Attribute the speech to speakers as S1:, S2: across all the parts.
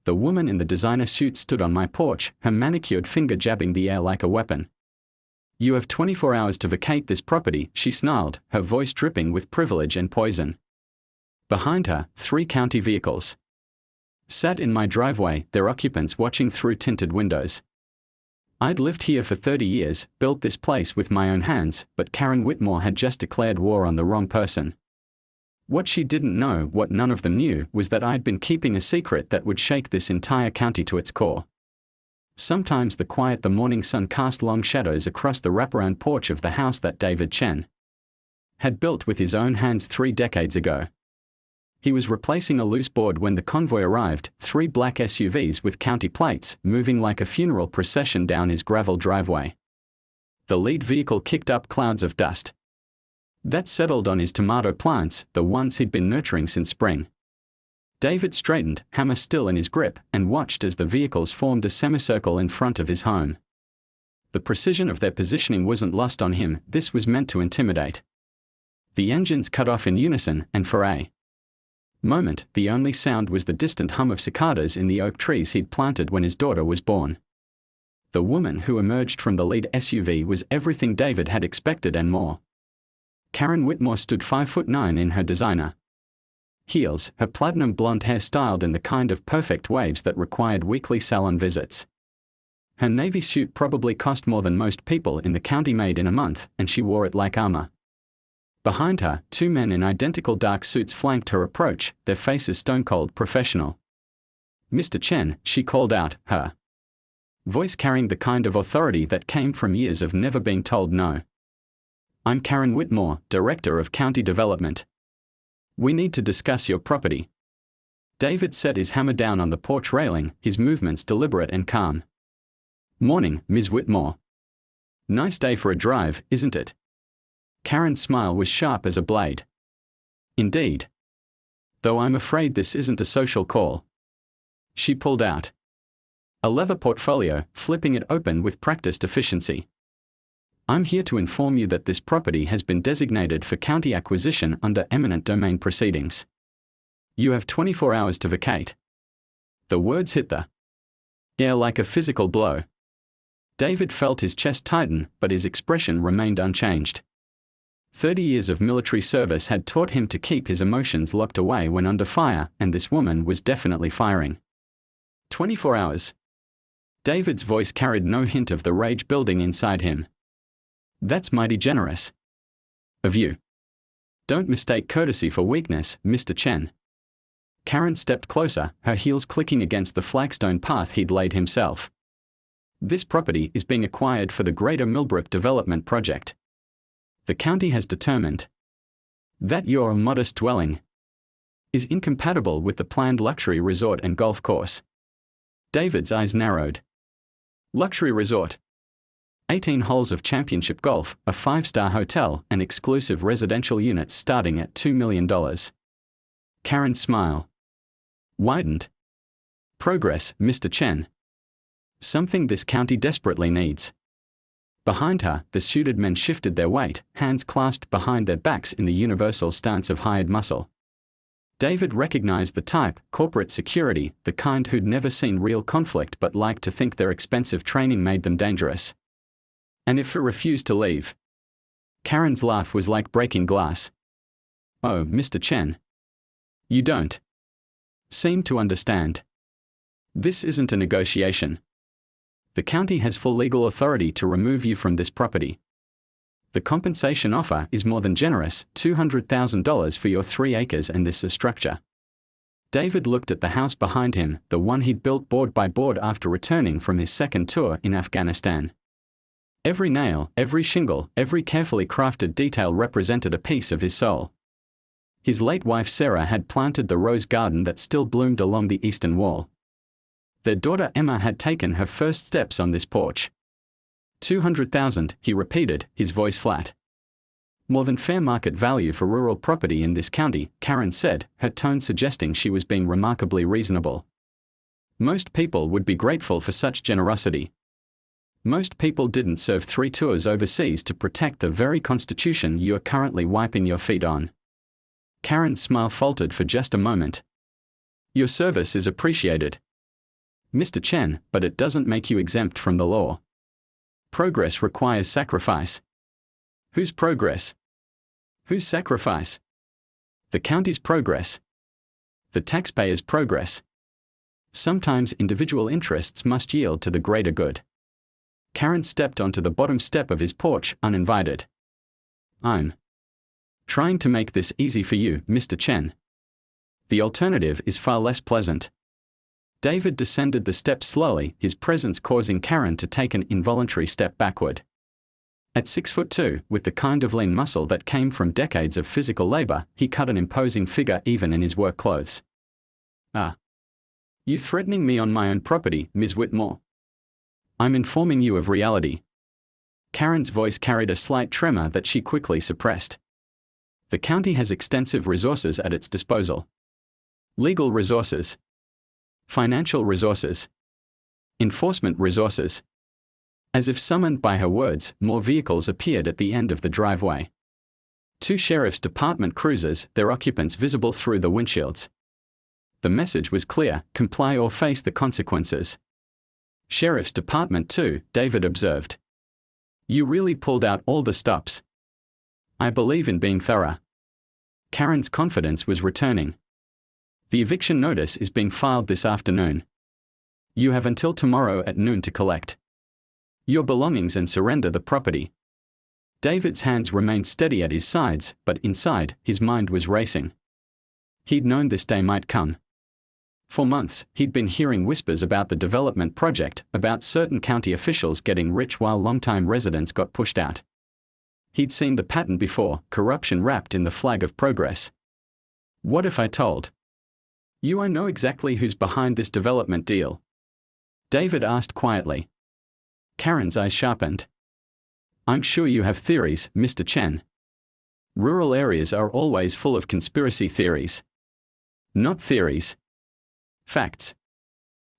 S1: The woman in the designer suit stood on my porch, her manicured finger jabbing the air like a weapon. "You have 24 hours to vacate this property," she snarled, her voice dripping with privilege and poison. Behind her, 3 county vehicles sat in my driveway, their occupants watching through tinted windows. I'd lived here for 30 years, built this place with my own hands, but Karen Whitmore had just declared war on the wrong person. What she didn't know, what none of them knew, was that I'd been keeping a secret that would shake this entire county to its core. Sometimes the morning sun cast long shadows across the wraparound porch of the house that David Chen had built with his own hands 3 decades ago. He was replacing a loose board when the convoy arrived, 3 black SUVs with county plates, moving like a funeral procession down his gravel driveway. The lead vehicle kicked up clouds of dust that settled on his tomato plants, the ones he'd been nurturing since spring. David straightened, hammer still in his grip, and watched as the vehicles formed a semicircle in front of his home. The precision of their positioning wasn't lost on him. This was meant to intimidate. The engines cut off in unison, and for a moment, the only sound was the distant hum of cicadas in the oak trees he'd planted when his daughter was born. The woman who emerged from the lead SUV was everything David had expected and more. Karen Whitmore stood 5'9" in her designer heels, her platinum blonde hair styled in the kind of perfect waves that required weekly salon visits. Her navy suit probably cost more than most people in the county made in a month, and she wore it like armor. Behind her, 2 men in identical dark suits flanked her approach, their faces stone-cold professional. "Mr. Chen," she called out, her voice carrying the kind of authority that came from years of never being told no. "I'm Karen Whitmore, Director of County Development. We need to discuss your property." David set his hammer down on the porch railing, his movements deliberate and calm. "Morning, Ms. Whitmore. Nice day for a drive, isn't it?" Karen's smile was sharp as a blade. "Indeed. Though I'm afraid this isn't a social call." She pulled out a leather portfolio, flipping it open with practiced efficiency. "I'm here to inform you that this property has been designated for county acquisition under eminent domain proceedings. You have 24 hours to vacate." The words hit the air like a physical blow. David felt his chest tighten, but his expression remained unchanged. 30 years of military service had taught him to keep his emotions locked away when under fire, and this woman was definitely firing. 24 hours. David's voice carried no hint of the rage building inside him. "That's mighty generous of you. Don't mistake courtesy for weakness, Mr. Chen." Karen stepped closer, her heels clicking against the flagstone path he'd laid himself. "This property is being acquired for the Greater Millbrook Development Project. The county has determined that your modest dwelling is incompatible with the planned luxury resort and golf course." David's eyes narrowed. "Luxury resort? 18 holes of championship golf, a 5-star hotel, and exclusive residential units starting at $2 million. Karen's smile widened. "Progress, Mr. Chen. Something this county desperately needs." Behind her, the suited men shifted their weight, hands clasped behind their backs in the universal stance of hired muscle. David recognized the type, corporate security, the kind who'd never seen real conflict but liked to think their expensive training made them dangerous. "And if it refused to leave?" Karen's laugh was like breaking glass. "Oh, Mr. Chen. You don't seem to understand. This isn't a negotiation. The county has full legal authority to remove you from this property. The compensation offer is more than generous, $200,000 for your 3 acres and this structure." David looked at the house behind him, the one he'd built board by board after returning from his second tour in Afghanistan. Every nail, every shingle, every carefully crafted detail represented a piece of his soul. His late wife Sarah had planted the rose garden that still bloomed along the eastern wall. Their daughter Emma had taken her first steps on this porch. 200,000, he repeated, his voice flat. "More than fair market value for rural property in this county," Karen said, her tone suggesting she was being remarkably reasonable. "Most people would be grateful for such generosity. Most people didn't serve 3 tours overseas to protect the very constitution you are currently wiping your feet on." Karen's smile faltered for just a moment. "Your service is appreciated. Mr. Chen, but it doesn't make you exempt from the law. Progress requires sacrifice. Whose progress? Whose sacrifice? The county's progress. The taxpayer's progress. Sometimes individual interests must yield to the greater good. Karen stepped onto the bottom step of his porch, uninvited. I'm trying to make this easy for you, Mr. Chen. The alternative is far less pleasant. David descended the steps slowly, his presence causing Karen to take an involuntary step backward. At 6'2", with the kind of lean muscle that came from decades of physical labor, he cut an imposing figure even in his work clothes. Ah. You threatening me on my own property, Ms. Whitmore? I'm informing you of reality. Karen's voice carried a slight tremor that she quickly suppressed. The county has extensive resources at its disposal. Legal resources. Financial resources. Enforcement resources. As if summoned by her words, more vehicles appeared at the end of the driveway. 2 sheriff's department cruisers, their occupants visible through the windshields. The message was clear: comply or face the consequences. Sheriff's Department 2, David observed. You really pulled out all the stops. I believe in being thorough. Karen's confidence was returning. The eviction notice is being filed this afternoon. You have until tomorrow at noon to collect your belongings and surrender the property. David's hands remained steady at his sides, but inside, his mind was racing. He'd known this day might come. For months, he'd been hearing whispers about the development project, about certain county officials getting rich while longtime residents got pushed out. He'd seen the pattern before, corruption wrapped in the flag of progress. What if I told you I know exactly who's behind this development deal? David asked quietly. Karen's eyes sharpened. I'm sure you have theories, Mr. Chen. Rural areas are always full of conspiracy theories. Not theories. Facts.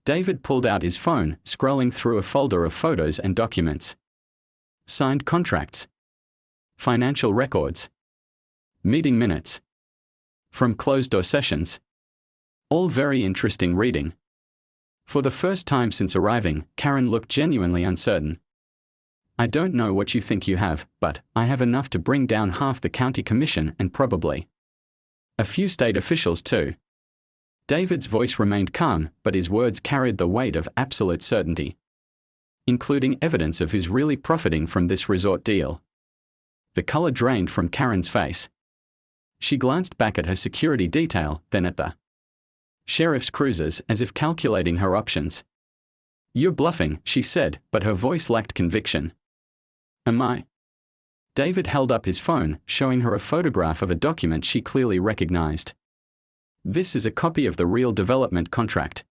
S1: David pulled out his phone, scrolling through a folder of photos and documents. Signed contracts. Financial records. Meeting minutes. From closed-door sessions. All very interesting reading. For the first time since arriving, Karen looked genuinely uncertain. I don't know what you think you have, but I have enough to bring down half the county commission and probably a few state officials too. David's voice remained calm, but his words carried the weight of absolute certainty. Including evidence of who's really profiting from this resort deal. The color drained from Karen's face. She glanced back at her security detail, then at the sheriff's cruisers, as if calculating her options. You're bluffing, she said, but her voice lacked conviction. Am I? David held up his phone, showing her a photograph of a document she clearly recognized. This is a copy of the real development contract.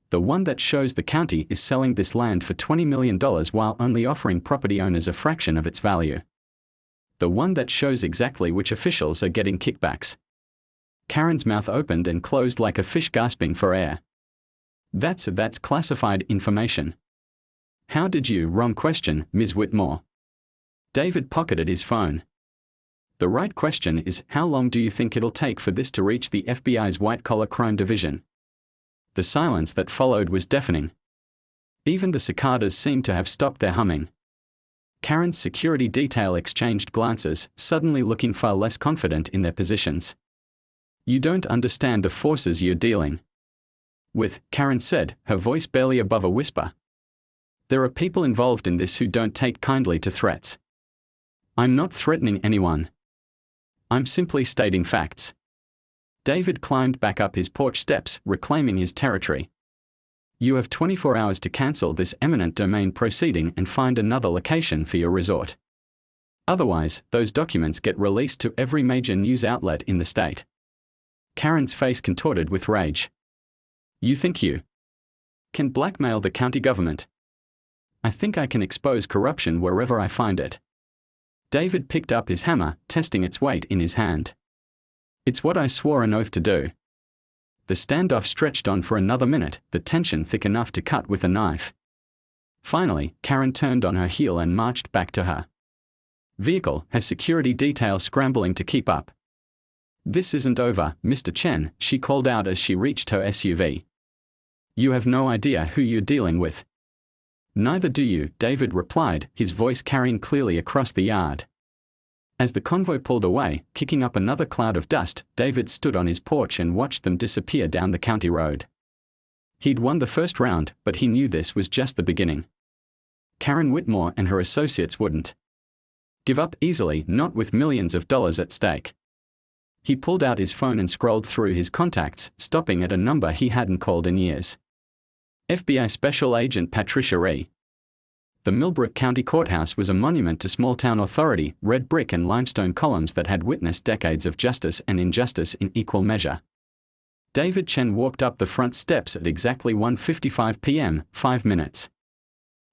S1: The one that shows the county is selling this land for $20 million while only offering property owners a fraction of its value. The one that shows exactly which officials are getting kickbacks. Karen's mouth opened and closed like a fish gasping for air. That's classified information. How did you? Wrong question, Ms. Whitmore. David pocketed his phone. The right question is, how long do you think it'll take for this to reach the FBI's white-collar crime division? The silence that followed was deafening. Even the cicadas seemed to have stopped their humming. Karen's security detail exchanged glances, suddenly looking far less confident in their positions. You don't understand the forces you're dealing with, Karen said, her voice barely above a whisper. There are people involved in this who don't take kindly to threats. I'm not threatening anyone. I'm simply stating facts. David climbed back up his porch steps, reclaiming his territory. You have 24 hours to cancel this eminent domain proceeding and find another location for your resort. Otherwise, those documents get released to every major news outlet in the state. Karen's face contorted with rage. You think you can blackmail the county government? I think I can expose corruption wherever I find it. David picked up his hammer, testing its weight in his hand. It's what I swore an oath to do. The standoff stretched on for another minute, the tension thick enough to cut with a knife. Finally, Karen turned on her heel and marched back to her vehicle, her security detail scrambling to keep up. This isn't over, Mr. Chen, she called out as she reached her SUV. You have no idea who you're dealing with. Neither do you, David replied, his voice carrying clearly across the yard. As the convoy pulled away, kicking up another cloud of dust, David stood on his porch and watched them disappear down the county road. He'd won the first round, but he knew this was just the beginning. Karen Whitmore and her associates wouldn't give up easily, not with millions of dollars at stake. He pulled out his phone and scrolled through his contacts, stopping at a number he hadn't called in years. FBI Special Agent Patricia Ree. The Millbrook County Courthouse was a monument to small-town authority, red brick and limestone columns that had witnessed decades of justice and injustice in equal measure. David Chen walked up the front steps at exactly 1:55 p.m., 5 minutes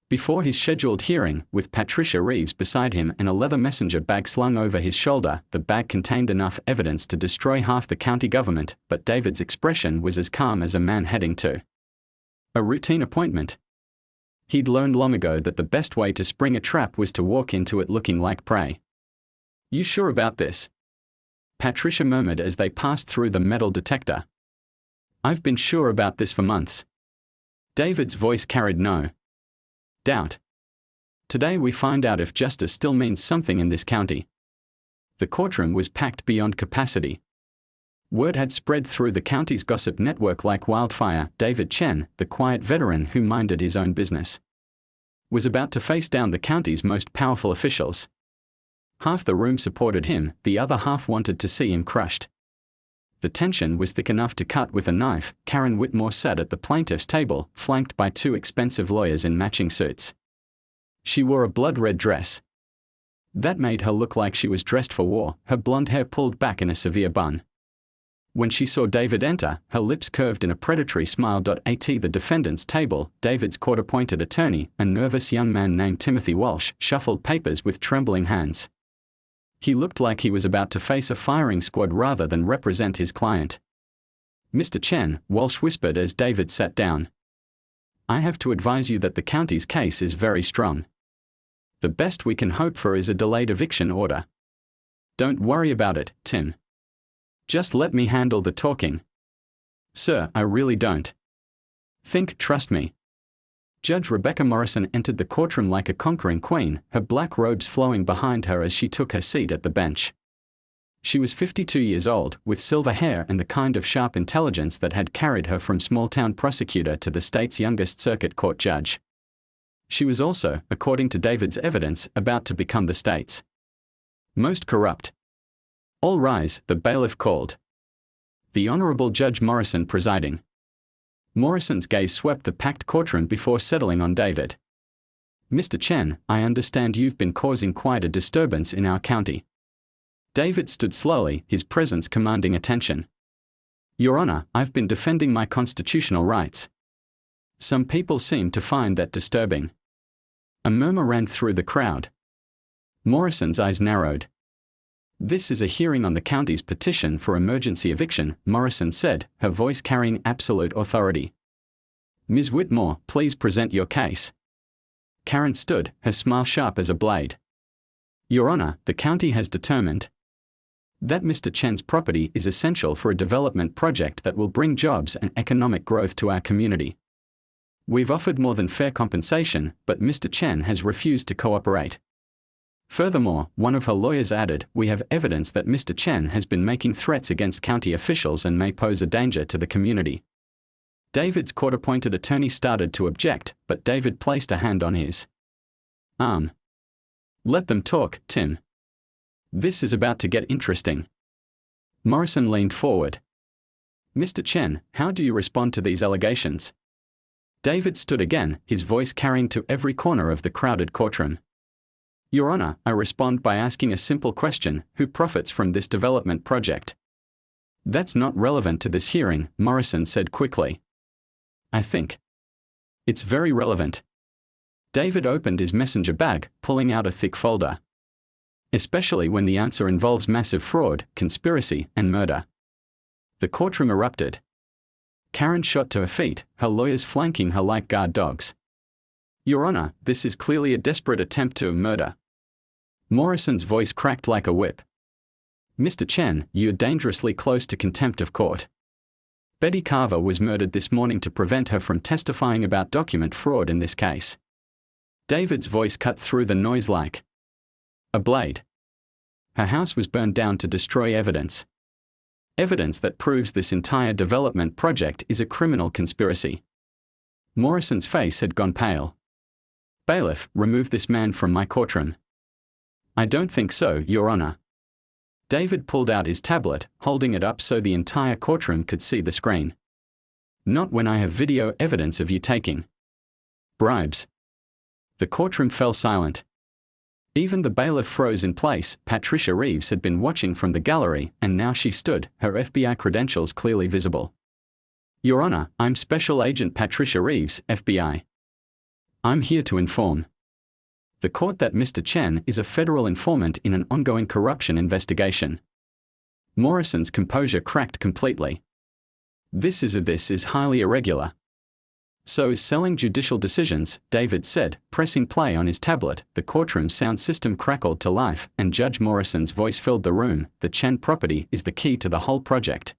S1: before his scheduled hearing, with Patricia Reeves beside him and a leather messenger bag slung over his shoulder. The bag contained enough evidence to destroy half the county government, but David's expression was as calm as a man heading to a routine appointment. He'd learned long ago that the best way to spring a trap was to walk into it looking like prey. You sure about this? Patricia murmured as they passed through the metal detector. I've been sure about this for months. David's voice carried no doubt. Today we find out if justice still means something in this county. The courtroom was packed beyond capacity. Word had spread through the county's gossip network like wildfire. David Chen, the quiet veteran who minded his own business, was about to face down the county's most powerful officials. Half the room supported him, the other half wanted to see him crushed. The tension was thick enough to cut with a knife. Karen Whitmore sat at the plaintiff's table, flanked by two expensive lawyers in matching suits. She wore a blood-red dress that made her look like she was dressed for war, her blonde hair pulled back in a severe bun. When she saw David enter, her lips curved in a predatory smile. At the defendant's table, David's court-appointed attorney, a nervous young man named Timothy Walsh, shuffled papers with trembling hands. He looked like he was about to face a firing squad rather than represent his client. Mr. Chen, Walsh whispered as David sat down. I have to advise you that the county's case is very strong. The best we can hope for is a delayed eviction order. Don't worry about it, Tim. Just let me handle the talking. Sir, I really don't trust me. Judge Rebecca Morrison entered the courtroom like a conquering queen, her black robes flowing behind her as she took her seat at the bench. She was 52 years old, with silver hair and the kind of sharp intelligence that had carried her from small-town prosecutor to the state's youngest circuit court judge. She was also, according to David's evidence, about to become the state's most corrupt. All rise, the bailiff called. The Honorable Judge Morrison presiding. Morrison's gaze swept the packed courtroom before settling on David. Mr. Chen, I understand you've been causing quite a disturbance in our county. David stood slowly, his presence commanding attention. Your Honor, I've been defending my constitutional rights. Some people seem to find that disturbing. A murmur ran through the crowd. Morrison's eyes narrowed. This is a hearing on the county's petition for emergency eviction, Morrison said, her voice carrying absolute authority. Ms. Whitmore, please present your case. Karen stood, her smile sharp as a blade. Your Honor, the county has determined that Mr. Chen's property is essential for a development project that will bring jobs and economic growth to our community. We've offered more than fair compensation, but Mr. Chen has refused to cooperate. Furthermore, one of her lawyers added, we have evidence that Mr. Chen has been making threats against county officials and may pose a danger to the community. David's court-appointed attorney started to object, but David placed a hand on his arm. Let them talk, Tim. This is about to get interesting. Morrison leaned forward. Mr. Chen, how do you respond to these allegations? David stood again, his voice carrying to every corner of the crowded courtroom. Your Honor, I respond by asking a simple question, who profits from this development project? That's not relevant to this hearing, Morrison said quickly. I think it's very relevant. David opened his messenger bag, pulling out a thick folder. Especially when the answer involves massive fraud, conspiracy, and murder. The courtroom erupted. Karen shot to her feet, her lawyers flanking her like guard dogs. Your Honor, this is clearly a desperate attempt to murder. Morrison's voice cracked like a whip. Mr. Chen, you're dangerously close to contempt of court. Betty Carver was murdered this morning to prevent her from testifying about document fraud in this case. David's voice cut through the noise like a blade. Her house was burned down to destroy evidence. Evidence that proves this entire development project is a criminal conspiracy. Morrison's face had gone pale. Bailiff, remove this man from my courtroom. I don't think so, Your Honor. David pulled out his tablet, holding it up so the entire courtroom could see the screen. Not when I have video evidence of you taking bribes. The courtroom fell silent. Even the bailiff froze in place. Patricia Reeves had been watching from the gallery, and now she stood, her FBI credentials clearly visible. Your Honor, I'm Special Agent Patricia Reeves, FBI. I'm here to inform the court that Mr. Chen is a federal informant in an ongoing corruption investigation. Morrison's composure cracked completely. This is highly irregular. So is selling judicial decisions, David said, pressing play on his tablet. The courtroom sound system crackled to life, and Judge Morrison's voice filled the room. The Chen property is the key to the whole project.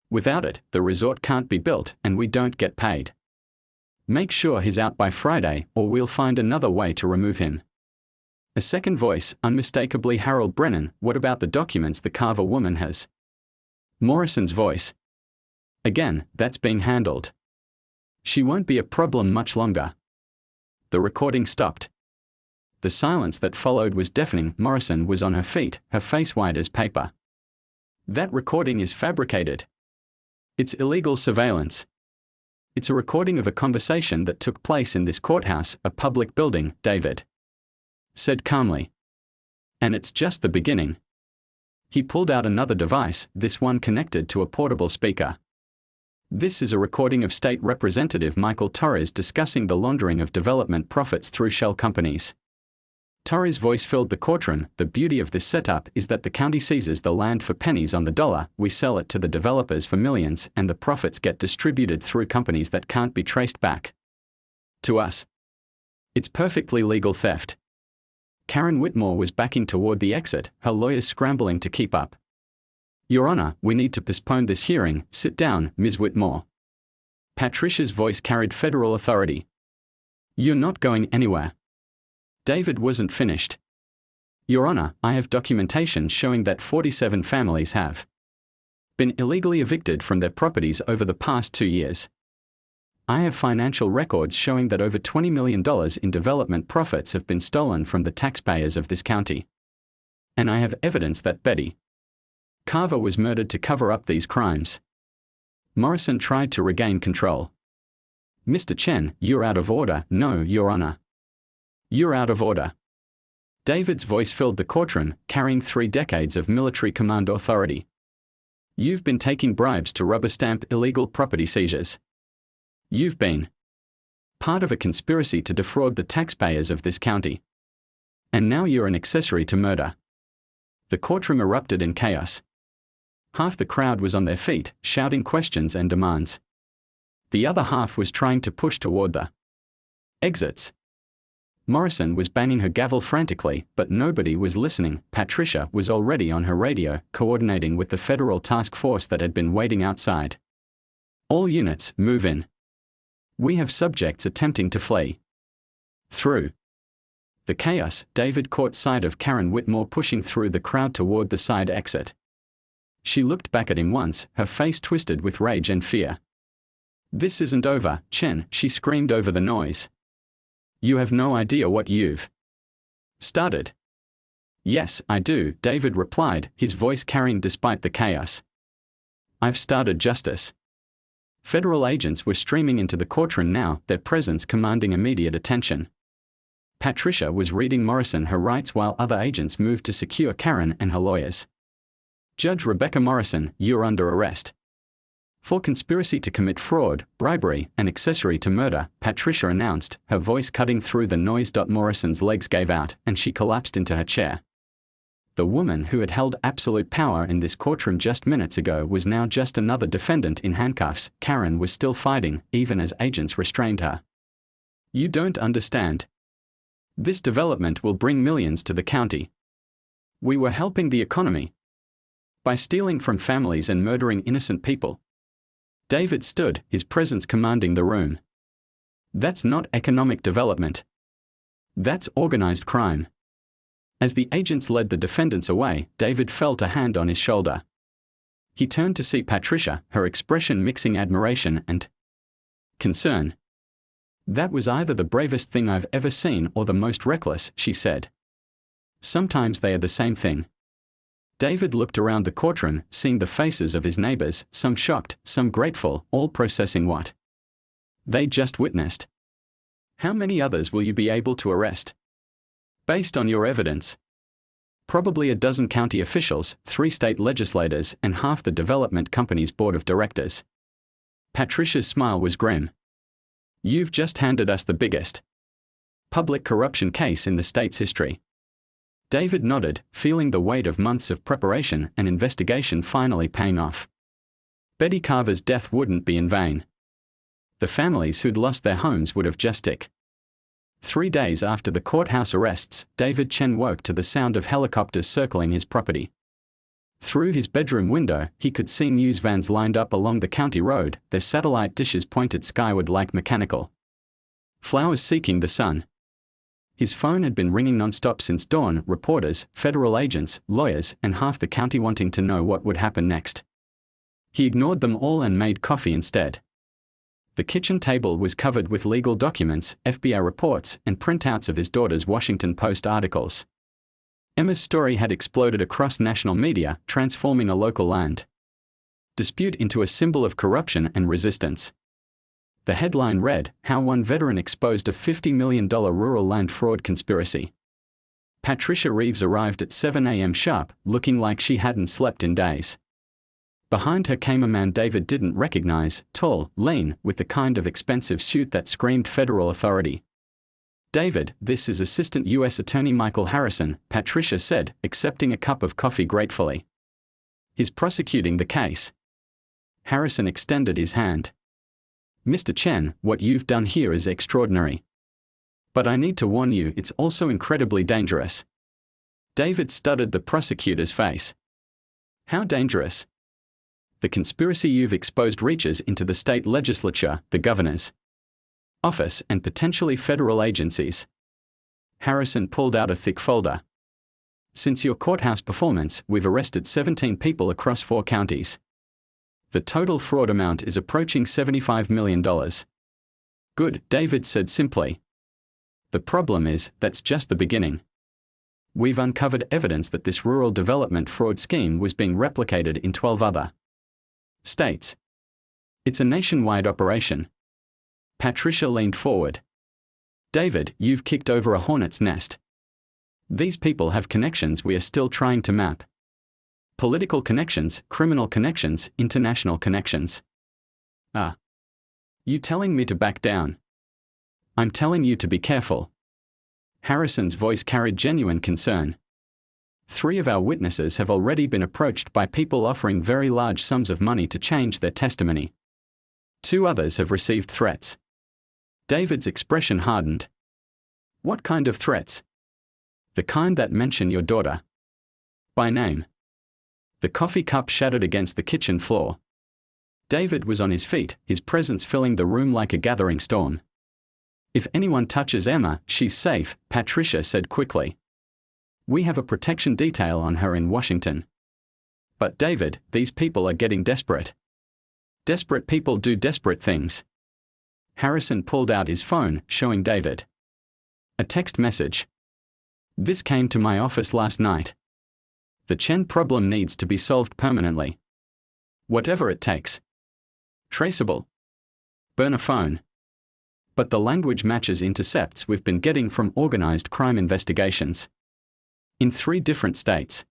S1: Without it, the resort can't be built, and we don't get paid. Make sure he's out by Friday, or we'll find another way to remove him. A second voice, unmistakably Harold Brennan, what about the documents the Carver woman has? Morrison's voice. Again, that's being handled. She won't be a problem much longer. The recording stopped. The silence that followed was deafening. Morrison was on her feet, her face white as paper. That recording is fabricated. It's illegal surveillance. It's a recording of a conversation that took place in this courthouse, a public building, David said calmly. And it's just the beginning. He pulled out another device, this one connected to a portable speaker. This is a recording of State Representative Michael Torres discussing the laundering of development profits through shell companies. Torres' voice filled the courtroom. The beauty of this setup is that the county seizes the land for pennies on the dollar, we sell it to the developers for millions, and the profits get distributed through companies that can't be traced back to us. It's perfectly legal theft. Karen Whitmore was backing toward the exit, her lawyers scrambling to keep up. Your Honor, we need to postpone this hearing. Sit down, Ms. Whitmore. Patricia's voice carried federal authority. You're not going anywhere. David wasn't finished. Your Honor, I have documentation showing that 47 families have been illegally evicted from their properties over the past 2 years. I have financial records showing that over $20 million in development profits have been stolen from the taxpayers of this county. And I have evidence that Betty Carver was murdered to cover up these crimes. Morrison tried to regain control. Mr. Chen, you're out of order. No, Your Honor. You're out of order. David's voice filled the courtroom, carrying 3 decades of military command authority. You've been taking bribes to rubber stamp illegal property seizures. You've been part of a conspiracy to defraud the taxpayers of this county. And now you're an accessory to murder. The courtroom erupted in chaos. Half the crowd was on their feet, shouting questions and demands. The other half was trying to push toward the exits. Morrison was banging her gavel frantically, but nobody was listening. Patricia was already on her radio, coordinating with the federal task force that had been waiting outside. All units, move in. We have subjects attempting to flee. Through the chaos, David caught sight of Karen Whitmore pushing through the crowd toward the side exit. She looked back at him once, her face twisted with rage and fear. This isn't over, Chen, she screamed over the noise. You have no idea what you've started. Yes, I do, David replied, his voice carrying despite the chaos. I've started justice. Federal agents were streaming into the courtroom now, their presence commanding immediate attention. Patricia was reading Morrison her rights while other agents moved to secure Karen and her lawyers. Judge Rebecca Morrison, you're under arrest. For conspiracy to commit fraud, bribery, and accessory to murder, Patricia announced, her voice cutting through the noise. Morrison's legs gave out, and she collapsed into her chair. The woman who had held absolute power in this courtroom just minutes ago was now just another defendant in handcuffs. Karen was still fighting, even as agents restrained her. You don't understand. This development will bring millions to the county. We were helping the economy by stealing from families and murdering innocent people. David stood, his presence commanding the room. That's not economic development. That's organized crime. As the agents led the defendants away, David felt a hand on his shoulder. He turned to see Patricia, her expression mixing admiration and concern. That was either the bravest thing I've ever seen or the most reckless, she said. Sometimes they are the same thing. David looked around the courtroom, seeing the faces of his neighbors, some shocked, some grateful, all processing what they just witnessed. How many others will you be able to arrest? Based on your evidence. Probably a dozen county officials, 3 state legislators, and half the development company's board of directors. Patricia's smile was grim. You've just handed us the biggest public corruption case in the state's history. David nodded, feeling the weight of months of preparation and investigation finally paying off. Betty Carver's death wouldn't be in vain. The families who'd lost their homes would have just ticked. 3 days after the courthouse arrests, David Chen woke to the sound of helicopters circling his property. Through his bedroom window, he could see news vans lined up along the county road, their satellite dishes pointed skyward like mechanical flowers seeking the sun. His phone had been ringing non-stop since dawn, reporters, federal agents, lawyers, and half the county wanting to know what would happen next. He ignored them all and made coffee instead. The kitchen table was covered with legal documents, FBI reports, and printouts of his daughter's Washington Post articles. Emma's story had exploded across national media, transforming a local land dispute into a symbol of corruption and resistance. The headline read, "How One Veteran Exposed a $50 million Rural Land Fraud Conspiracy." Patricia Reeves arrived at 7 a.m. sharp, looking like she hadn't slept in days. Behind her came a man David didn't recognize, tall, lean, with the kind of expensive suit that screamed federal authority. "David, this is Assistant U.S. Attorney Michael Harrison," Patricia said, accepting a cup of coffee gratefully. "He's prosecuting the case." Harrison extended his hand. "Mr. Chen, what you've done here is extraordinary. But I need to warn you, it's also incredibly dangerous." David studied the prosecutor's face. "How dangerous?" "The conspiracy you've exposed reaches into the state legislature, the governor's office, and potentially federal agencies." Harrison pulled out a thick folder. "Since your courthouse performance, we've arrested 17 people across 4 counties. The total fraud amount is approaching $75 million. "Good," David said simply. "The problem is, that's just the beginning. We've uncovered evidence that this rural development fraud scheme was being replicated in 12 other states. It's a nationwide operation." Patricia leaned forward. "David, you've kicked over a hornet's nest. These people have connections we are still trying to map. Political connections, criminal connections, international connections." "Ah. You telling me to back down?" "I'm telling you to be careful." Harrison's voice carried genuine concern. 3 of our witnesses have already been approached by people offering very large sums of money to change their testimony. 2 others have received threats. David's expression hardened. "What kind of threats?" "The kind that mention your daughter by name." The coffee cup shattered against the kitchen floor. David was on his feet, his presence filling the room like a gathering storm. "If anyone touches Emma, she's safe," Patricia said quickly. "We have a protection detail on her in Washington." "But David, these people are getting desperate." "Desperate people do desperate things." Harrison pulled out his phone, showing David a text message. "This came to my office last night. The Chen problem needs to be solved permanently. Whatever it takes. Traceable. Burn a phone." But the language matches intercepts we've been getting from organized crime investigations. In 3 different states.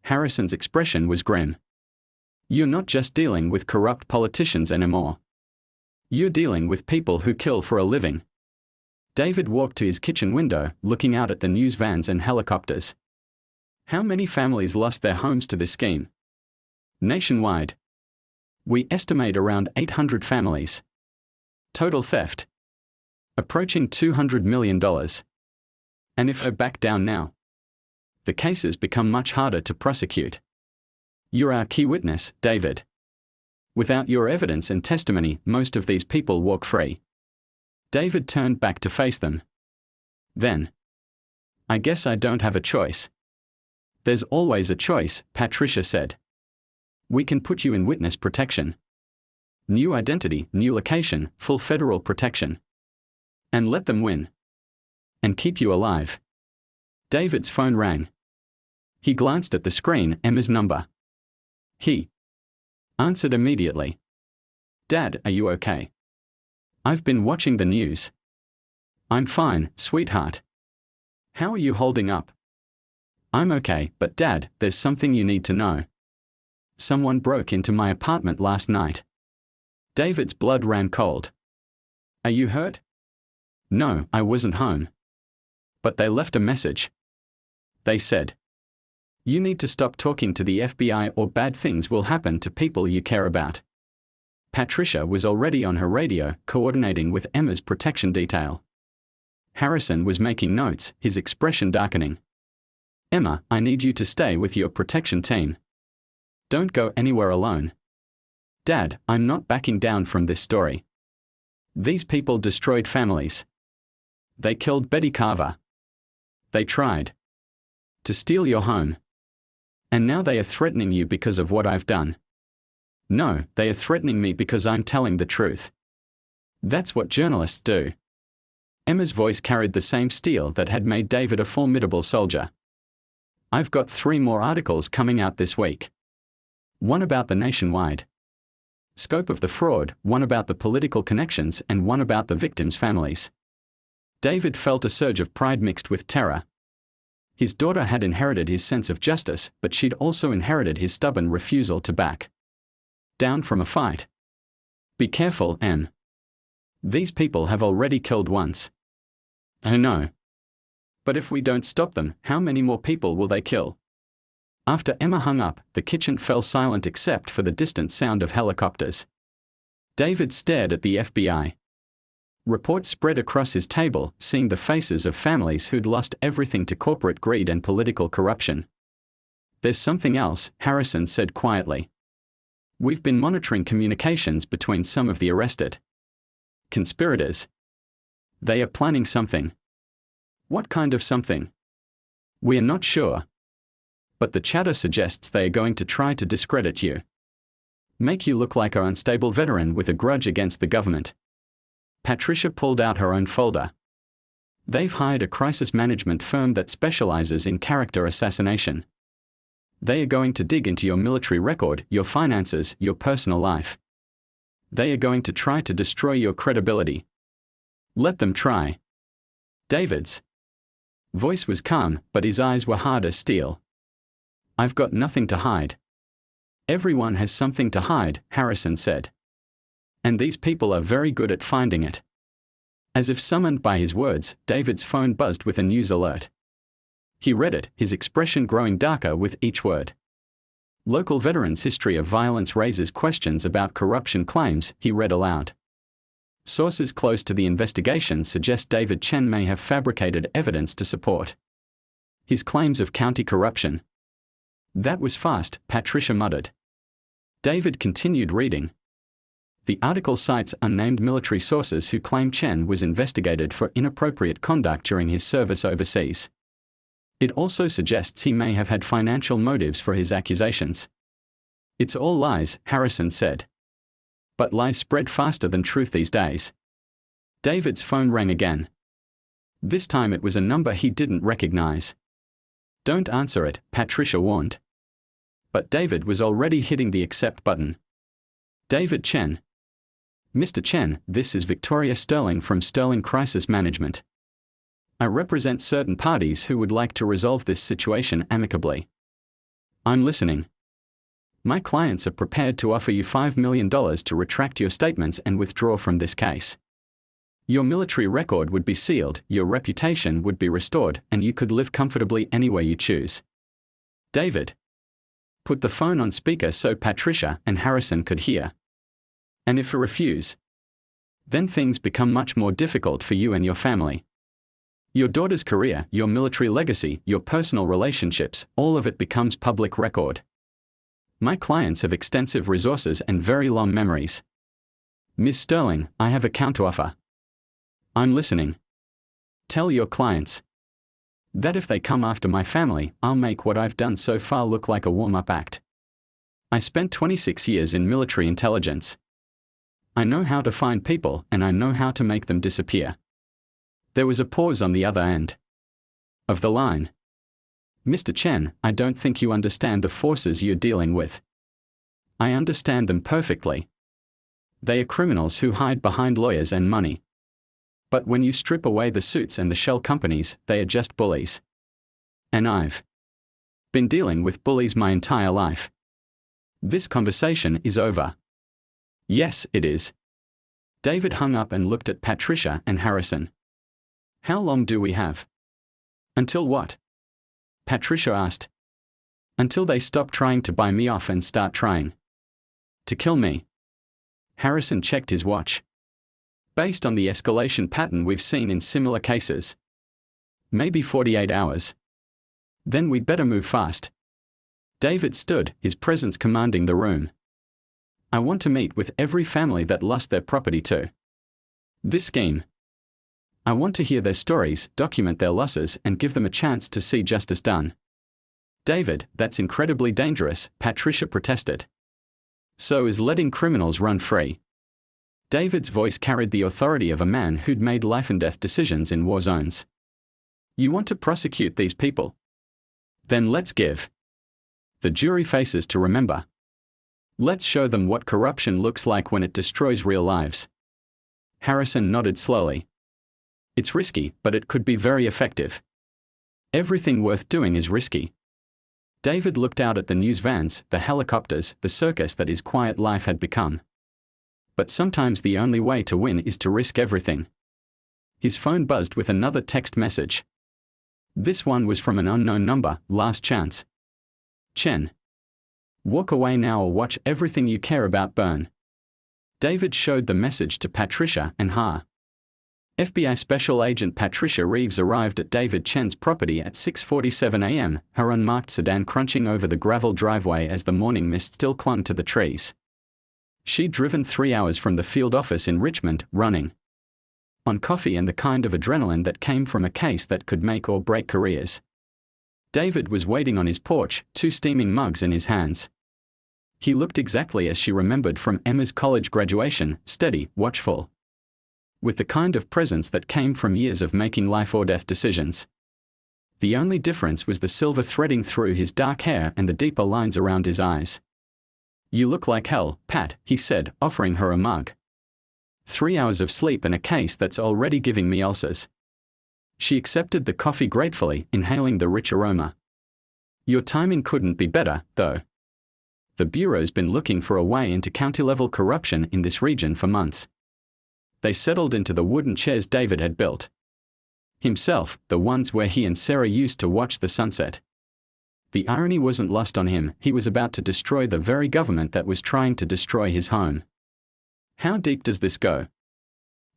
S1: Harrison's expression was grim. "You're not just dealing with corrupt politicians anymore. You're dealing with people who kill for a living." David walked to his kitchen window, looking out at the news vans and helicopters. "How many families lost their homes to this scheme?" "Nationwide. We estimate around 800 families. Total theft approaching $200 million. And if I back down now, the cases become much harder to prosecute. You're our key witness, David. Without your evidence and testimony, most of these people walk free. David turned back to face them. Then, I guess I don't have a choice. There's always a choice, Patricia said. We can put you in witness protection. New identity, new location, full federal protection. And let them win. And keep you alive. David's phone rang. He glanced at the screen, Emma's number. He answered immediately. Dad, are you okay? I've been watching the news. I'm fine, sweetheart. How are you holding up? I'm okay, but Dad, there's something you need to know. Someone broke into my apartment last night. David's blood ran cold. Are you hurt? No, I wasn't home. But they left a message. They said, you need to stop talking to the FBI or bad things will happen to people you care about. Patricia was already on her radio, coordinating with Emma's protection detail. Harrison was making notes, his expression darkening. Emma, I need you to stay with your protection team. Don't go anywhere alone. Dad, I'm not backing down from this story. These people destroyed families. They killed Betty Carver. They tried to steal your home. And now they are threatening you because of what I've done. No, they are threatening me because I'm telling the truth. That's what journalists do. Emma's voice carried the same steel that had made David a formidable soldier. I've got 3 more articles coming out this week. One about the nationwide scope of the fraud, one about the political connections, and one about the victims' families. David felt a surge of pride mixed with terror. His daughter had inherited his sense of justice, but she'd also inherited his stubborn refusal to back down from a fight. Be careful, Em. These people have already killed once. I know. But if we don't stop them, how many more people will they kill? After Emma hung up, the kitchen fell silent except for the distant sound of helicopters. David stared at the FBI. Reports spread across his table, seeing the faces of families who'd lost everything to corporate greed and political corruption. There's something else, Harrison said quietly. We've been monitoring communications between some of the arrested conspirators. They are planning something. What kind of something? We are not sure. But the chatter suggests they are going to try to discredit you. Make you look like an unstable veteran with a grudge against the government. Patricia pulled out her own folder. They've hired a crisis management firm that specializes in character assassination. They are going to dig into your military record, your finances, your personal life. They are going to try to destroy your credibility. Let them try. David's voice was calm, but his eyes were hard as steel. I've got nothing to hide. Everyone has something to hide, Harrison said. And these people are very good at finding it. As if summoned by his words, David's phone buzzed with a news alert. He read it, his expression growing darker with each word. Local veterans' history of violence raises questions about corruption claims, he read aloud. Sources close to the investigation suggest David Chen may have fabricated evidence to support his claims of county corruption. That was fast, Patricia muttered. David continued reading. The article cites unnamed military sources who claim Chen was investigated for inappropriate conduct during his service overseas. It also suggests he may have had financial motives for his accusations. It's all lies, Harrison said. But lies spread faster than truth these days. David's phone rang again. This time it was a number he didn't recognize. Don't answer it, Patricia warned. But David was already hitting the accept button. David Chen. Mr. Chen, this is Victoria Sterling from Sterling Crisis Management. I represent certain parties who would like to resolve this situation amicably. I'm listening. My clients are prepared to offer you $5 million to retract your statements and withdraw from this case. Your military record would be sealed, your reputation would be restored, and you could live comfortably anywhere you choose. David put the phone on speaker so Patricia and Harrison could hear. And if you refuse, then things become much more difficult for you and your family. Your daughter's career, your military legacy, your personal relationships, all of it becomes public record. My clients have extensive resources and very long memories. Miss Sterling, I have a counteroffer. I'm listening. Tell your clients that if they come after my family, I'll make what I've done so far look like a warm-up act. I spent 26 years in military intelligence. I know how to find people and I know how to make them disappear. There was a pause on the other end of the line. Mr. Chen, I don't think you understand the forces you're dealing with. I understand them perfectly. They are criminals who hide behind lawyers and money. But when you strip away the suits and the shell companies, they are just bullies. And I've been dealing with bullies my entire life. This conversation is over. Yes, it is. David hung up and looked at Patricia and Harrison. How long do we have? Until what? Patricia asked. Until they stop trying to buy me off and start trying to kill me. Harrison checked his watch. Based on the escalation pattern we've seen in similar cases, maybe 48 hours. Then we'd better move fast. David stood, his presence commanding the room. I want to meet with every family that lost their property to this scheme. I want to hear their stories, document their losses, and give them a chance to see justice done. David, that's incredibly dangerous, Patricia protested. So is letting criminals run free. David's voice carried the authority of a man who'd made life-and-death decisions in war zones. You want to prosecute these people? Then let's give the jury faces to remember. Let's show them what corruption looks like when it destroys real lives. Harrison nodded slowly. It's risky, but it could be very effective. Everything worth doing is risky. David looked out at the news vans, the helicopters, the circus that his quiet life had become. But sometimes the only way to win is to risk everything. His phone buzzed with another text message. This one was from an unknown number, last chance. Chen. Walk away now or watch everything you care about burn. David showed the message to Patricia and Ha. FBI Special Agent Patricia Reeves arrived at David Chen's property at 6:47 a.m., her unmarked sedan crunching over the gravel driveway as the morning mist still clung to the trees. She'd driven 3 hours from the field office in Richmond, running on coffee and the kind of adrenaline that came from a case that could make or break careers. David was waiting on his porch, 2 steaming mugs in his hands. He looked exactly as she remembered from Emma's college graduation, steady, watchful, with the kind of presence that came from years of making life or death decisions. The only difference was the silver threading through his dark hair and the deeper lines around his eyes. You look like hell, Pat, he said, offering her a mug. 3 hours of sleep and a case that's already giving me ulcers. She accepted the coffee gratefully, inhaling the rich aroma. Your timing couldn't be better, though. The Bureau's been looking for a way into county-level corruption in this region for months. They settled into the wooden chairs David had built himself, the ones where he and Sarah used to watch the sunset. The irony wasn't lost on him, he was about to destroy the very government that was trying to destroy his home. How deep does this go?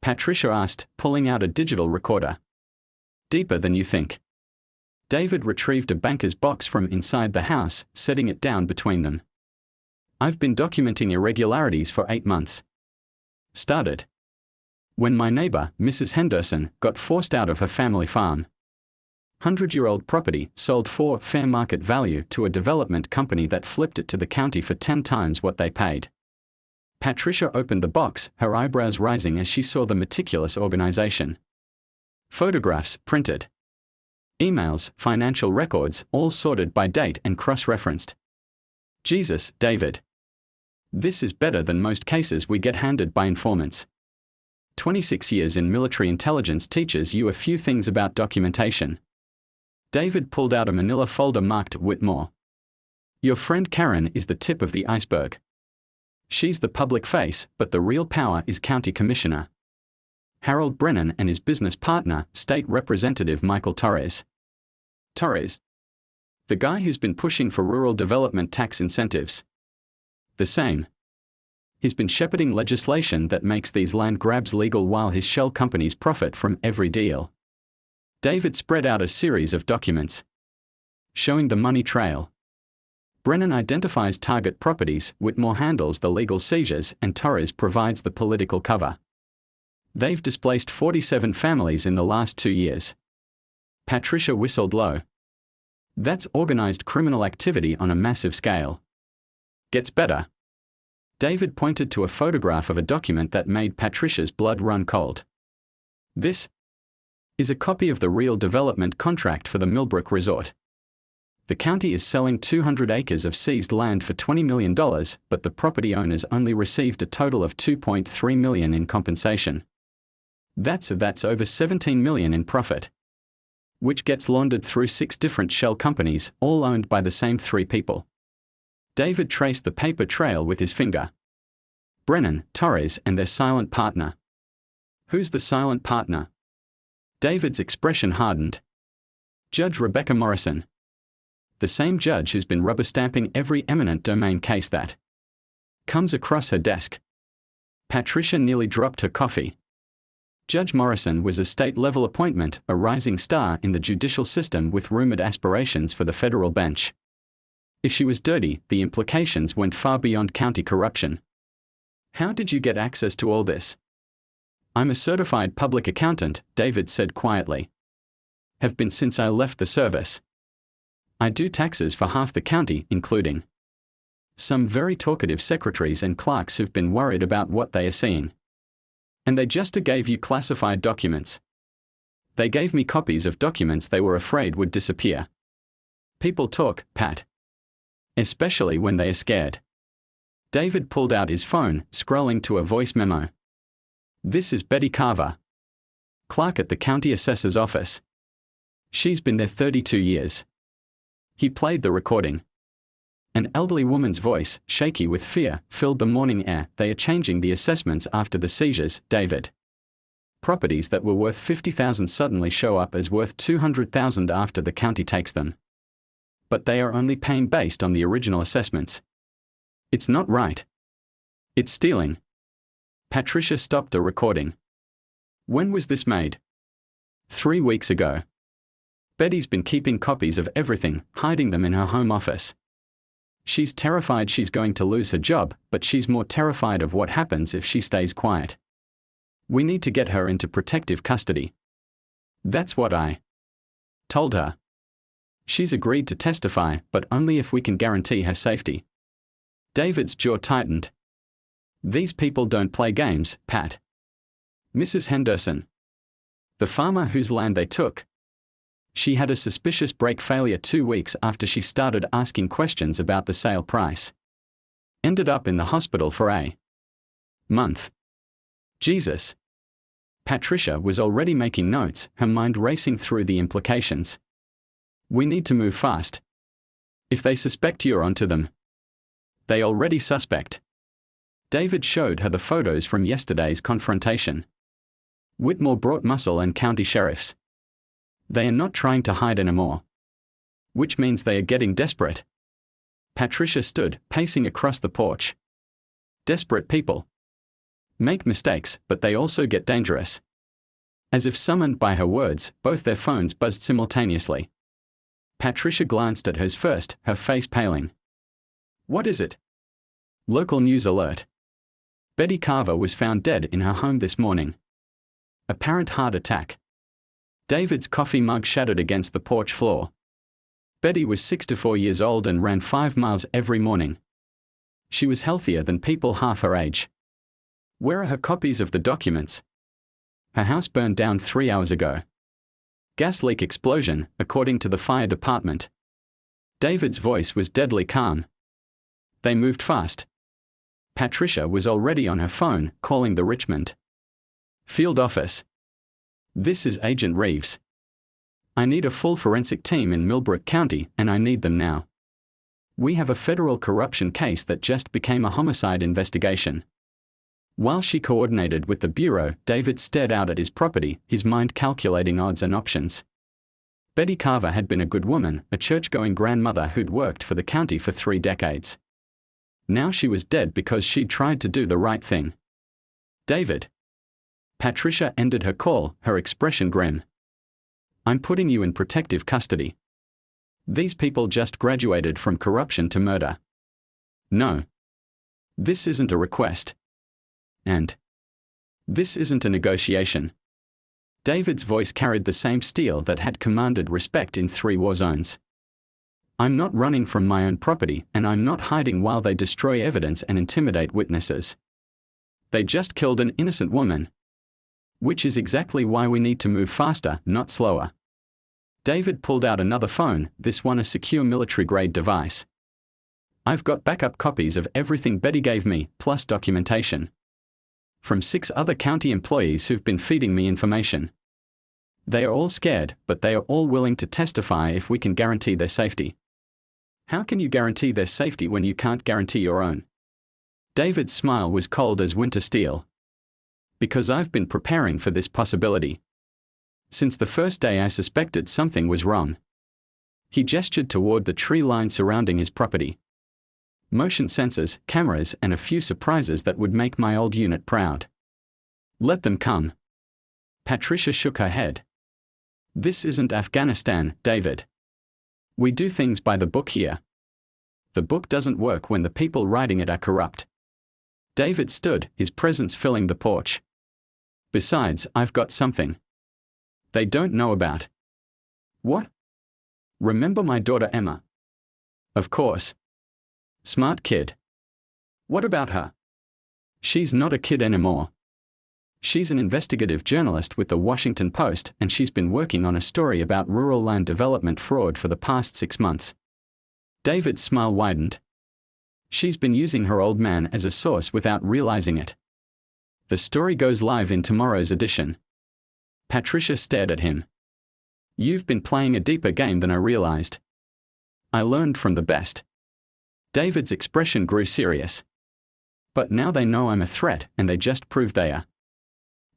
S1: Patricia asked, pulling out a digital recorder. Deeper than you think. David retrieved a banker's box from inside the house, setting it down between them. I've been documenting irregularities for 8 months. Started when my neighbor, Mrs. Henderson, got forced out of her family farm. 100-year-old property, sold for fair market value to a development company that flipped it to the county for 10 times what they paid. Patricia opened the box, her eyebrows rising as she saw the meticulous organization. Photographs, printed. Emails, financial records, all sorted by date and cross-referenced. Jesus, David. This is better than most cases we get handed by informants. 26 years in military intelligence teaches you a few things about documentation. David pulled out a manila folder marked Whitmore. Your friend Karen is the tip of the iceberg. She's the public face, but the real power is County Commissioner Harold Brennan and his business partner, State Representative Michael Torres. Torres. The guy who's been pushing for rural development tax incentives. The same. He's been shepherding legislation that makes these land grabs legal while his shell companies profit from every deal. David spread out a series of documents showing the money trail. Brennan identifies target properties, Whitmore handles the legal seizures, and Torres provides the political cover. They've displaced 47 families in the last 2 years. Patricia whistled low. That's organized criminal activity on a massive scale. Gets better. David pointed to a photograph of a document that made Patricia's blood run cold. This is a copy of the real development contract for the Millbrook Resort. The county is selling 200 acres of seized land for $20 million, but the property owners only received a total of $2.3 million in compensation. That's over $17 million in profit, which gets laundered through 6 different shell companies, all owned by the same 3 people. David traced the paper trail with his finger. Brennan, Torres, and their silent partner. Who's the silent partner? David's expression hardened. Judge Rebecca Morrison. The same judge who's been rubber-stamping every eminent domain case that comes across her desk. Patricia nearly dropped her coffee. Judge Morrison was a state-level appointment, a rising star in the judicial system with rumored aspirations for the federal bench. If she was dirty, the implications went far beyond county corruption. How did you get access to all this? I'm a certified public accountant, David said quietly. Have been since I left the service. I do taxes for half the county, including some very talkative secretaries and clerks who've been worried about what they are seeing. And they just gave you classified documents. They gave me copies of documents they were afraid would disappear. People talk, Pat. Especially when they are scared. David pulled out his phone, scrolling to a voice memo. This is Betty Carver, clerk at the county assessor's office. She's been there 32 years. He played the recording. An elderly woman's voice, shaky with fear, filled the morning air. They are changing the assessments after the seizures, David. Properties that were worth $50,000 suddenly show up as worth $200,000 after the county takes them. But they are only paying based on the original assessments. It's not right. It's stealing. Patricia stopped the recording. When was this made? 3 weeks ago. Betty's been keeping copies of everything, hiding them in her home office. She's terrified she's going to lose her job, but she's more terrified of what happens if she stays quiet. We need to get her into protective custody. That's what I told her. She's agreed to testify, but only if we can guarantee her safety. David's jaw tightened. These people don't play games, Pat. Mrs. Henderson, the farmer whose land they took. She had a suspicious brake failure 2 weeks after she started asking questions about the sale price. Ended up in the hospital for a month. Jesus. Patricia was already making notes, her mind racing through the implications. We need to move fast. If they suspect you're onto them. They already suspect. David showed her the photos from yesterday's confrontation. Whitmore brought muscle and county sheriffs. They are not trying to hide anymore. Which means they are getting desperate. Patricia stood, pacing across the porch. Desperate people make mistakes, but they also get dangerous. As if summoned by her words, both their phones buzzed simultaneously. Patricia glanced at hers first, her face paling. What is it? Local news alert. Betty Carver was found dead in her home this morning. Apparent heart attack. David's coffee mug shattered against the porch floor. Betty was 64 years old and ran 5 miles every morning. She was healthier than people half her age. Where are her copies of the documents? Her house burned down 3 hours ago. Gas leak explosion, according to the fire department. David's voice was deadly calm. They moved fast. Patricia was already on her phone, calling the Richmond field office. This is Agent Reeves. I need a full forensic team in Millbrook County, and I need them now. We have a federal corruption case that just became a homicide investigation. While she coordinated with the bureau, David stared out at his property, his mind calculating odds and options. Betty Carver had been a good woman, a church-going grandmother who'd worked for the county for 3 decades. Now she was dead because she'd tried to do the right thing. David. Patricia ended her call, her expression grim. I'm putting you in protective custody. These people just graduated from corruption to murder. No. This isn't a request. And this isn't a negotiation. David's voice carried the same steel that had commanded respect in 3 war zones. I'm not running from my own property, and I'm not hiding while they destroy evidence and intimidate witnesses. They just killed an innocent woman. Which is exactly why we need to move faster, not slower. David pulled out another phone, this one a secure military-grade device. I've got backup copies of everything Betty gave me, plus documentation. From 6 other county employees who've been feeding me information. They are all scared, but they are all willing to testify if we can guarantee their safety. How can you guarantee their safety when you can't guarantee your own? David's smile was cold as winter steel. Because I've been preparing for this possibility. Since the first day I suspected something was wrong. He gestured toward the tree line surrounding his property. Motion sensors, cameras, and a few surprises that would make my old unit proud. Let them come. Patricia shook her head. This isn't Afghanistan, David. We do things by the book here. The book doesn't work when the people writing it are corrupt. David stood, his presence filling the porch. Besides, I've got something they don't know about. What? Remember my daughter Emma? Of course. Smart kid. What about her? She's not a kid anymore. She's an investigative journalist with the Washington Post, and she's been working on a story about rural land development fraud for the past 6 months. David's smile widened. She's been using her old man as a source without realizing it. The story goes live in tomorrow's edition. Patricia stared at him. You've been playing a deeper game than I realized. I learned from the best. David's expression grew serious. But now they know I'm a threat, and they just proved they are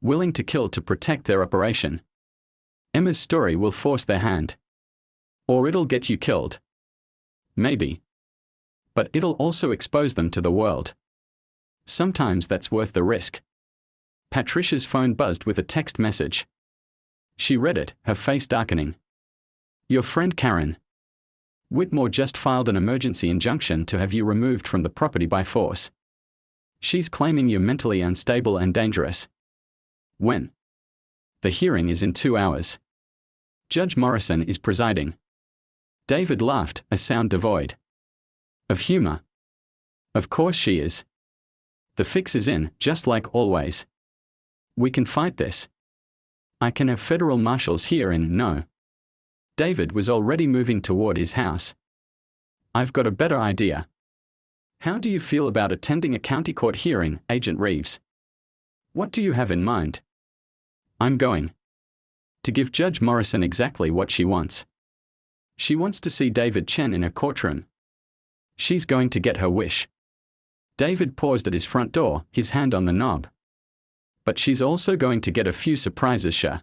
S1: willing to kill to protect their operation. Emma's story will force their hand. Or it'll get you killed. Maybe. But it'll also expose them to the world. Sometimes that's worth the risk. Patricia's phone buzzed with a text message. She read it, her face darkening. Your friend Karen. Whitmore just filed an emergency injunction to have you removed from the property by force. She's claiming you're mentally unstable and dangerous. When? The hearing is in 2 hours. Judge Morrison is presiding. David laughed, a sound devoid of humor. Of course she is. The fix is in, just like always. We can fight this. I can have federal marshals here in no. David was already moving toward his house. I've got a better idea. How do you feel about attending a county court hearing, Agent Reeves? What do you have in mind? I'm going to give Judge Morrison exactly what she wants. She wants to see David Chen in a courtroom. She's going to get her wish. David paused at his front door, his hand on the knob. But she's also going to get a few surprises, sure.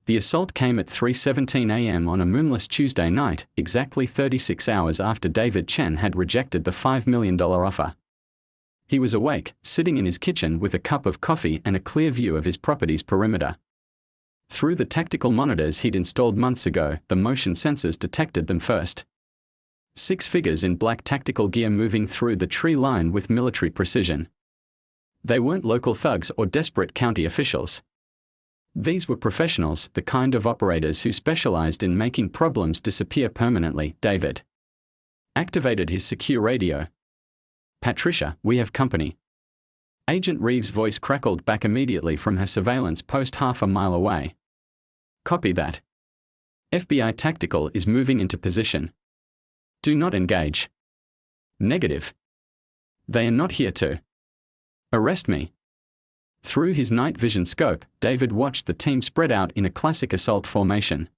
S1: The assault came at 3:17 a.m. on a moonless Tuesday night, exactly 36 hours after David Chen had rejected the $5 million offer. He was awake, sitting in his kitchen with a cup of coffee and a clear view of his property's perimeter. Through the tactical monitors he'd installed months ago, the motion sensors detected them first. 6 figures in black tactical gear moving through the tree line with military precision. They weren't local thugs or desperate county officials. These were professionals, the kind of operators who specialized in making problems disappear permanently. David activated his secure radio. Patricia, we have company. Agent Reeves' voice crackled back immediately from her surveillance post half a mile away. Copy that. FBI Tactical is moving into position. Do not engage. Negative. They are not here to arrest me. Through his night vision scope, David watched the team spread out in a classic assault formation.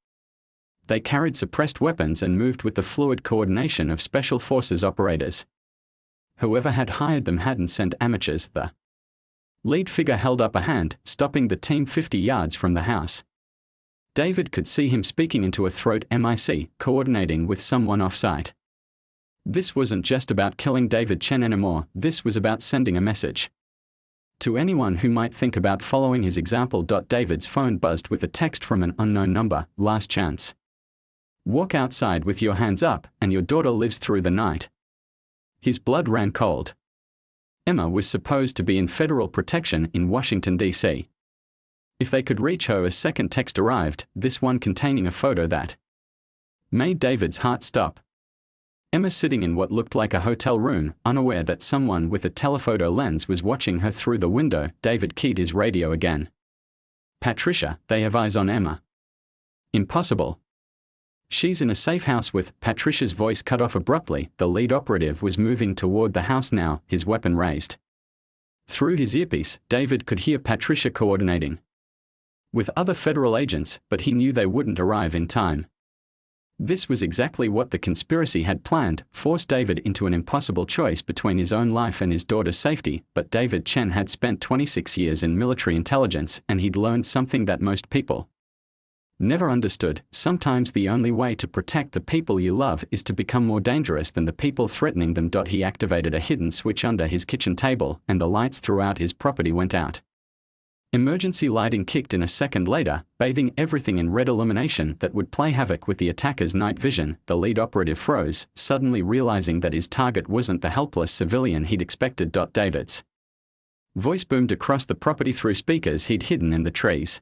S1: They carried suppressed weapons and moved with the fluid coordination of Special Forces operators. Whoever had hired them hadn't sent amateurs. The lead figure held up a hand, stopping the team 50 yards from the house. David could see him speaking into a throat mic, coordinating with someone off-site. This wasn't just about killing David Chen anymore, this was about sending a message to anyone who might think about following his example. David's phone buzzed with a text from an unknown number, last chance. Walk outside with your hands up, and your daughter lives through the night. His blood ran cold. Emma was supposed to be in federal protection in Washington, D.C. If they could reach her, a second text arrived, this one containing a photo that made David's heart stop. Emma sitting in what looked like a hotel room, unaware that someone with a telephoto lens was watching her through the window. David keyed his radio again. Patricia, they have eyes on Emma. Impossible. She's in a safe house with. Patricia's voice cut off abruptly. The lead operative was moving toward the house now, his weapon raised. Through his earpiece, David could hear Patricia coordinating with other federal agents, but he knew they wouldn't arrive in time. This was exactly what the conspiracy had planned, force David into an impossible choice between his own life and his daughter's safety. But David Chen had spent 26 years in military intelligence, and he'd learned something that most people never understood. Sometimes the only way to protect the people you love is to become more dangerous than the people threatening them. He activated a hidden switch under his kitchen table, and the lights throughout his property went out. Emergency lighting kicked in a second later, bathing everything in red illumination that would play havoc with the attacker's night vision. The lead operative froze, suddenly realizing that his target wasn't the helpless civilian he'd expected. David's voice boomed across the property through speakers he'd hidden in the trees.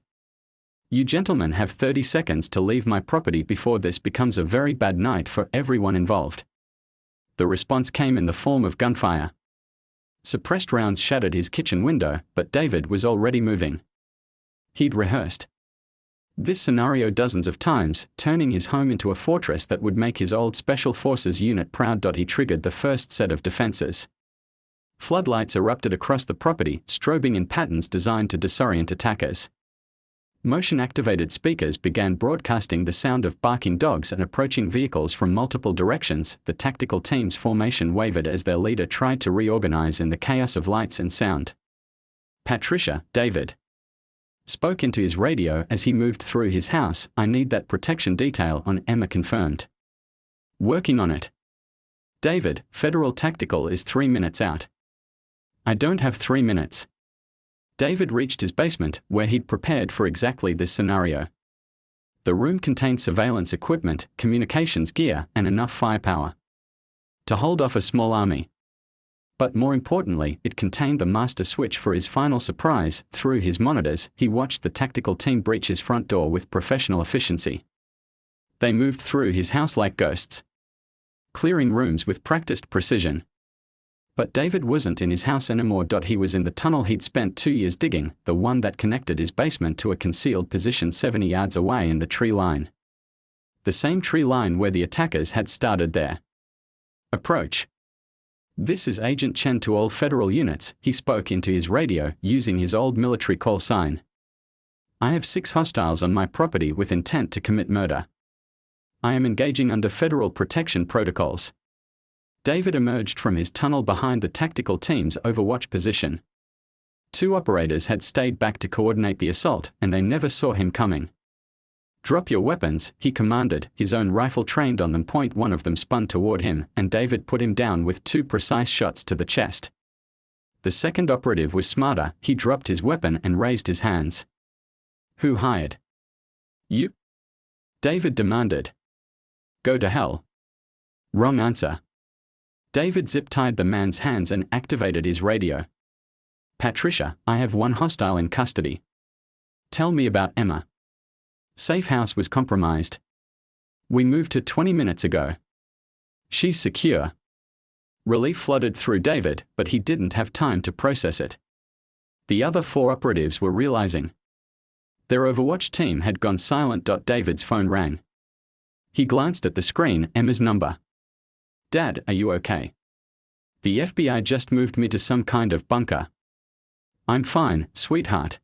S1: You gentlemen have 30 seconds to leave my property before this becomes a very bad night for everyone involved. The response came in the form of gunfire. Suppressed rounds shattered his kitchen window, but David was already moving. He'd rehearsed this scenario dozens of times, turning his home into a fortress that would make his old Special Forces unit proud. He triggered the first set of defenses. Floodlights erupted across the property, strobing in patterns designed to disorient attackers. Motion-activated speakers began broadcasting the sound of barking dogs and approaching vehicles from multiple directions. The tactical team's formation wavered as their leader tried to reorganize in the chaos of lights and sound. Patricia, David spoke into his radio as he moved through his house. I need that protection detail on Emma. Confirmed. Working on it. David, Federal Tactical is 3 minutes out. I don't have 3 minutes. David reached his basement, where he'd prepared for exactly this scenario. The room contained surveillance equipment, communications gear, and enough firepower to hold off a small army. But more importantly, it contained the master switch for his final surprise. Through his monitors, he watched the tactical team breach his front door with professional efficiency. They moved through his house like ghosts, clearing rooms with practiced precision. But David wasn't in his house anymore. He was in the tunnel he'd spent 2 years digging, the one that connected his basement to a concealed position 70 yards away in the tree line. The same tree line where the attackers had started their approach. This is Agent Chen to all federal units, he spoke into his radio, using his old military call sign. I have 6 hostiles on my property with intent to commit murder. I am engaging under federal protection protocols. David emerged from his tunnel behind the tactical team's overwatch position. 2 operators had stayed back to coordinate the assault, and they never saw him coming. Drop your weapons, he commanded, his own rifle trained on them. One of them spun toward him, and David put him down with 2 precise shots to the chest. The second operative was smarter. He dropped his weapon and raised his hands. Who hired you? David demanded. Go to hell. Wrong answer. David zip-tied the man's hands and activated his radio. Patricia, I have 1 hostile in custody. Tell me about Emma. Safe house was compromised. We moved her 20 minutes ago. She's secure. Relief flooded through David, but he didn't have time to process it. The other 4 operatives were realizing their Overwatch team had gone silent. David's phone rang. He glanced at the screen. Emma's number. Dad, are you okay? The FBI just moved me to some kind of bunker. I'm fine, sweetheart.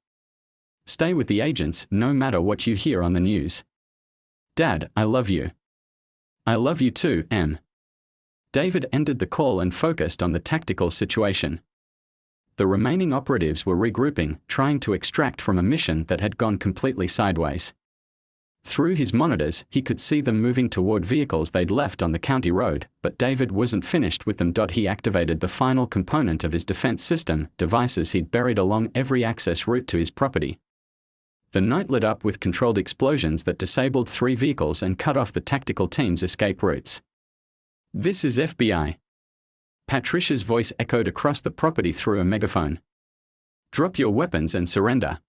S1: Stay with the agents, no matter what you hear on the news. Dad, I love you. I love you too, Em. David ended the call and focused on the tactical situation. The remaining operatives were regrouping, trying to extract from a mission that had gone completely sideways. Through his monitors, he could see them moving toward vehicles they'd left on the county road, but David wasn't finished with them. He activated the final component of his defense system, devices he'd buried along every access route to his property. The night lit up with controlled explosions that disabled 3 vehicles and cut off the tactical team's escape routes. "This is FBI." Patricia's voice echoed across the property through a megaphone. "Drop your weapons and surrender."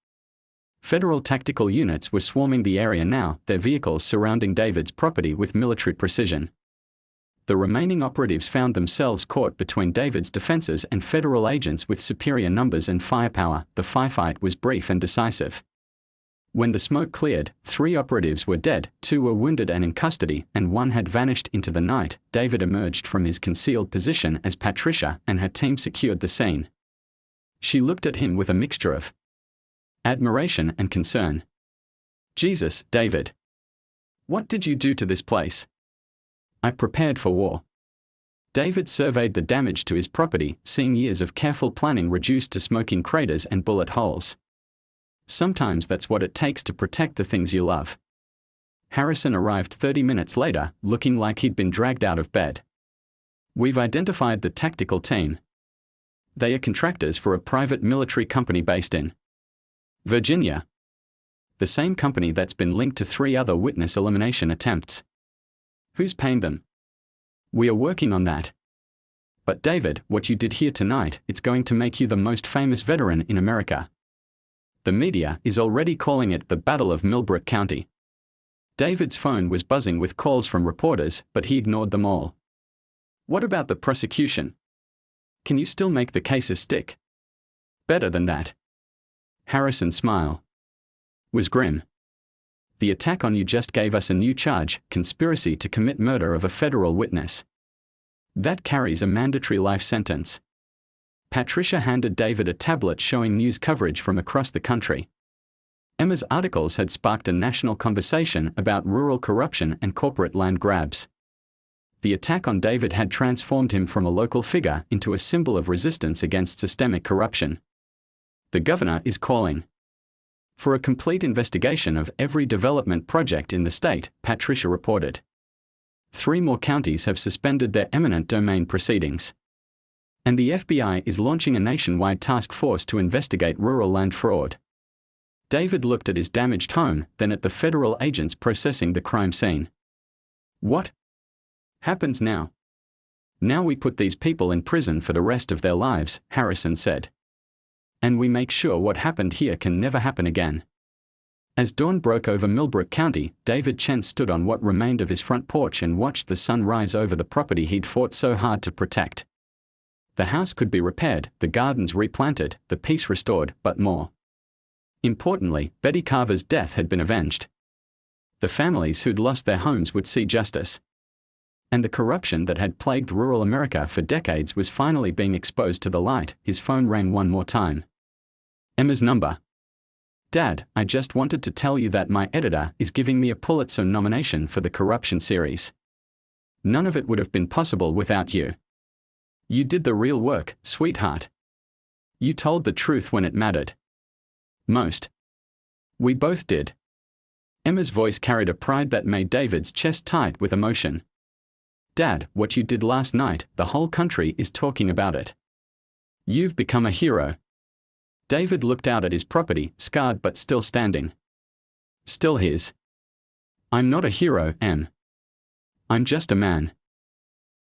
S1: Federal tactical units were swarming the area now, their vehicles surrounding David's property with military precision. The remaining operatives found themselves caught between David's defenses and federal agents with superior numbers and firepower. The firefight was brief and decisive. When the smoke cleared, 3 operatives were dead, 2 were wounded and in custody, and 1 had vanished into the night. David emerged from his concealed position as Patricia and her team secured the scene. She looked at him with a mixture of admiration and concern. "Jesus, David. What did you do to this place?" "I prepared for war." David surveyed the damage to his property, seeing years of careful planning reduced to smoking craters and bullet holes. Sometimes that's what it takes to protect the things you love. Harrison arrived 30 minutes later, looking like he'd been dragged out of bed. "We've identified the tactical team. They are contractors for a private military company based in Virginia. The same company that's been linked to 3 other witness elimination attempts. Who's paying them? We are working on that. But David, what you did here tonight, it's going to make you the most famous veteran in America. The media is already calling it the Battle of Millbrook County." David's phone was buzzing with calls from reporters, but he ignored them all. "What about the prosecution? Can you still make the cases stick?" "Better than that." Harrison's smile was grim. "The attack on you just gave us a new charge, conspiracy to commit murder of a federal witness. That carries a mandatory life sentence." Patricia handed David a tablet showing news coverage from across the country. Emma's articles had sparked a national conversation about rural corruption and corporate land grabs. The attack on David had transformed him from a local figure into a symbol of resistance against systemic corruption. "The governor is calling for a complete investigation of every development project in the state," Patricia reported. 3 more counties have suspended their eminent domain proceedings. And the FBI is launching a nationwide task force to investigate rural land fraud. David looked at his damaged home, then at the federal agents processing the crime scene. "What happens now?" "Now we put these people in prison for the rest of their lives," Harrison said. "And we make sure what happened here can never happen again." As dawn broke over Millbrook County, David Chen stood on what remained of his front porch and watched the sun rise over the property he'd fought so hard to protect. The house could be repaired, the gardens replanted, the peace restored, but more importantly, Betty Carver's death had been avenged. The families who'd lost their homes would see justice. And the corruption that had plagued rural America for decades was finally being exposed to the light. His phone rang one more time. Emma's number. "Dad, I just wanted to tell you that my editor is giving me a Pulitzer nomination for the corruption series. None of it would have been possible without you. You did the real work, sweetheart. You told the truth when it mattered most. We both did." Emma's voice carried a pride that made David's chest tight with emotion. "Dad, what you did last night, the whole country is talking about it. You've become a hero." David looked out at his property, scarred but still standing. "Still his." "I'm not a hero, Em. I'm just a man."